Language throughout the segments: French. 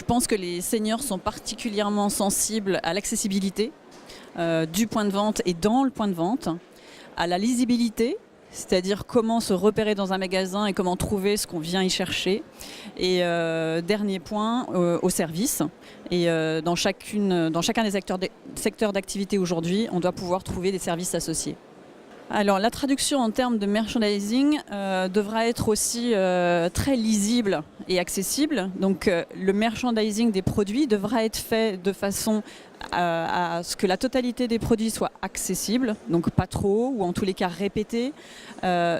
pense que les seniors sont particulièrement sensibles à l'accessibilité du point de vente et dans le point de vente, à la lisibilité, c'est-à-dire comment se repérer dans un magasin et comment trouver ce qu'on vient y chercher. Et dernier point, au service. Et dans chacun des secteurs d'activité aujourd'hui, on doit pouvoir trouver des services associés. Alors la traduction en termes de merchandising devra être aussi très lisible et accessible. Donc le merchandising des produits devra être fait de façon à ce que la totalité des produits soit accessible, donc pas trop, ou en tous les cas répétés,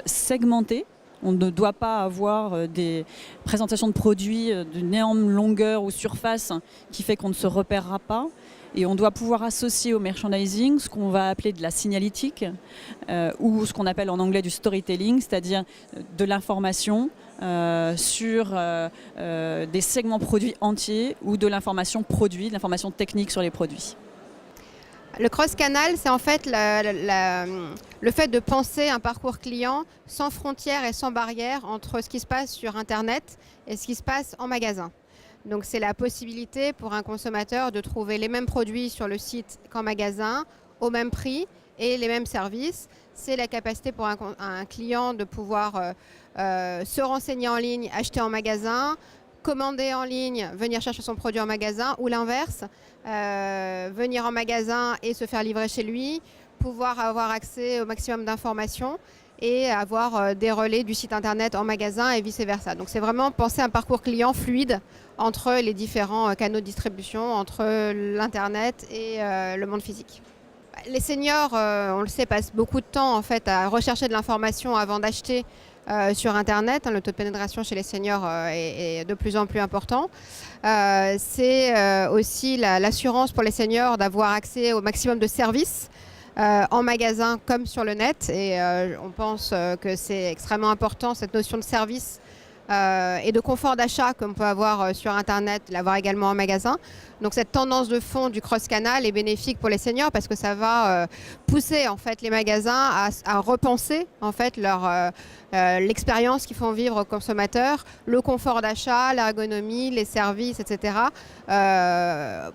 segmentés. On ne doit pas avoir des présentations de produits d'une énorme longueur ou surface qui fait qu'on ne se repérera pas. Et on doit pouvoir associer au merchandising ce qu'on va appeler de la signalétique ou ce qu'on appelle en anglais du storytelling, c'est-à-dire de l'information sur des segments produits entiers ou de l'information produit, de l'information technique sur les produits. Le cross-canal, c'est en fait le fait de penser un parcours client sans frontières et sans barrières entre ce qui se passe sur Internet et ce qui se passe en magasin. Donc c'est la possibilité pour un consommateur de trouver les mêmes produits sur le site qu'en magasin, au même prix et les mêmes services. C'est la capacité pour un client de pouvoir se renseigner en ligne, acheter en magasin, commander en ligne, venir chercher son produit en magasin, ou l'inverse, venir en magasin et se faire livrer chez lui, pouvoir avoir accès au maximum d'informations et avoir des relais du site internet en magasin et vice-versa. Donc c'est vraiment penser un parcours client fluide entre les différents canaux de distribution, entre l'internet et le monde physique. Les seniors, on le sait, passent beaucoup de temps en fait à rechercher de l'information avant d'acheter sur Internet. Le taux de pénétration chez les seniors est de plus en plus important. C'est aussi l'assurance pour les seniors d'avoir accès au maximum de services en magasin comme sur le net. Et on pense que c'est extrêmement important, cette notion de service et de confort d'achat qu'on peut avoir sur Internet, l'avoir également en magasin. Donc cette tendance de fond du cross-canal est bénéfique pour les seniors parce que ça va pousser en fait les magasins à repenser en fait l'expérience qu'ils font vivre aux consommateurs, le confort d'achat, l'ergonomie, les services, etc.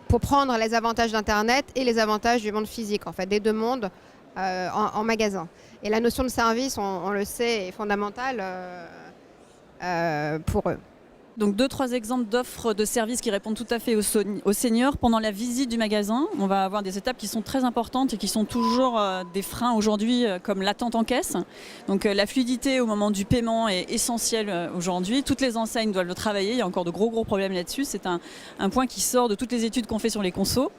Pour prendre les avantages d'Internet et les avantages du monde physique, en fait, des deux mondes en magasin. Et la notion de service, on le sait, est fondamentale pour eux. Donc 2-3 exemples d'offres de services qui répondent tout à fait aux seniors. Pendant la visite du magasin, on va avoir des étapes qui sont très importantes et qui sont toujours des freins aujourd'hui, comme l'attente en caisse. Donc la fluidité au moment du paiement est essentielle aujourd'hui. Toutes les enseignes doivent le travailler. Il y a encore de gros problèmes là-dessus. C'est un point qui sort de toutes les études qu'on fait sur les consos.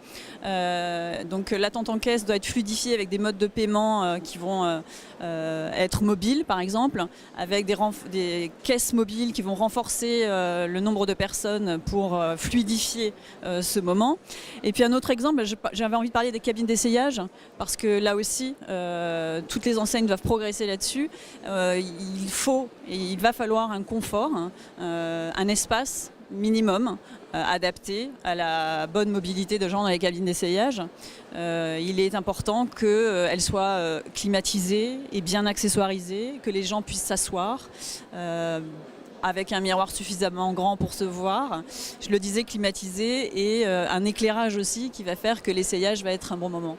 Donc l'attente en caisse doit être fluidifiée avec des modes de paiement qui vont être mobiles, par exemple, avec des caisses mobiles qui vont renforcer le nombre de personnes pour fluidifier ce moment. Et puis un autre exemple, j'avais envie de parler des cabines d'essayage parce que là aussi, toutes les enseignes doivent progresser là-dessus. Il va falloir un confort, un espace minimum adapté à la bonne mobilité de gens dans les cabines d'essayage. Il est important qu'elles soient climatisées et bien accessoirisées, que les gens puissent s'asseoir avec un miroir suffisamment grand pour se voir. Je le disais, climatisé et un éclairage aussi qui va faire que l'essayage va être un bon moment.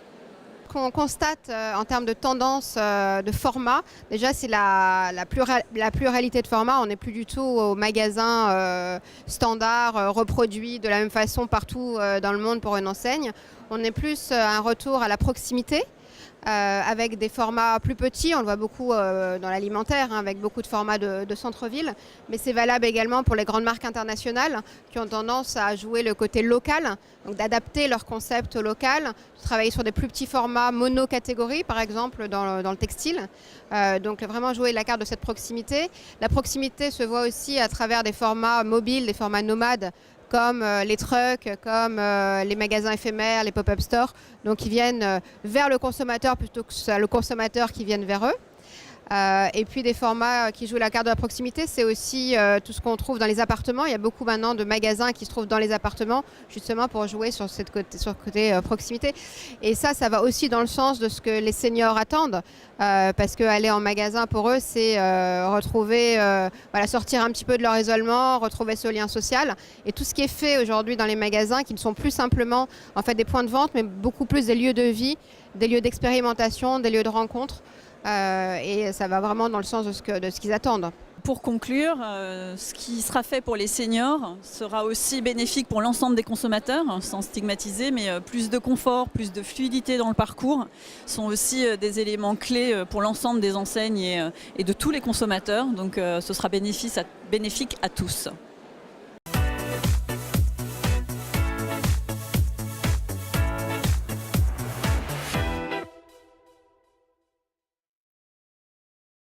Qu'on constate en termes de tendance de format, déjà c'est la pluralité de format. On n'est plus du tout au magasin standard, reproduit de la même façon partout dans le monde pour une enseigne. On est plus un retour à la proximité. Avec des formats plus petits, on le voit beaucoup dans l'alimentaire, avec beaucoup de formats de centre-ville, mais c'est valable également pour les grandes marques internationales qui ont tendance à jouer le côté local, donc d'adapter leur concept au local, de travailler sur des plus petits formats monocatégories, par exemple dans le textile, donc vraiment jouer la carte de cette proximité. La proximité se voit aussi à travers des formats mobiles, des formats nomades, comme les trucks, comme les magasins éphémères, les pop-up stores, donc ils viennent vers le consommateur plutôt que le consommateur qui vienne vers eux. Et puis des formats qui jouent la carte de la proximité, c'est aussi tout ce qu'on trouve dans les appartements. Il y a beaucoup maintenant de magasins qui se trouvent dans les appartements, justement pour jouer sur le côté proximité. Et ça va aussi dans le sens de ce que les seniors attendent, parce qu'aller en magasin pour eux, c'est retrouver, sortir un petit peu de leur isolement, retrouver ce lien social. Et tout ce qui est fait aujourd'hui dans les magasins, qui ne sont plus simplement en fait des points de vente, mais beaucoup plus des lieux de vie, des lieux d'expérimentation, des lieux de rencontre. Et ça va vraiment dans le sens de ce qu'ils attendent. Pour conclure, ce qui sera fait pour les seniors sera aussi bénéfique pour l'ensemble des consommateurs, sans stigmatiser, mais plus de confort, plus de fluidité dans le parcours sont aussi des éléments clés pour l'ensemble des enseignes et de tous les consommateurs. Donc ce sera bénéfique à tous.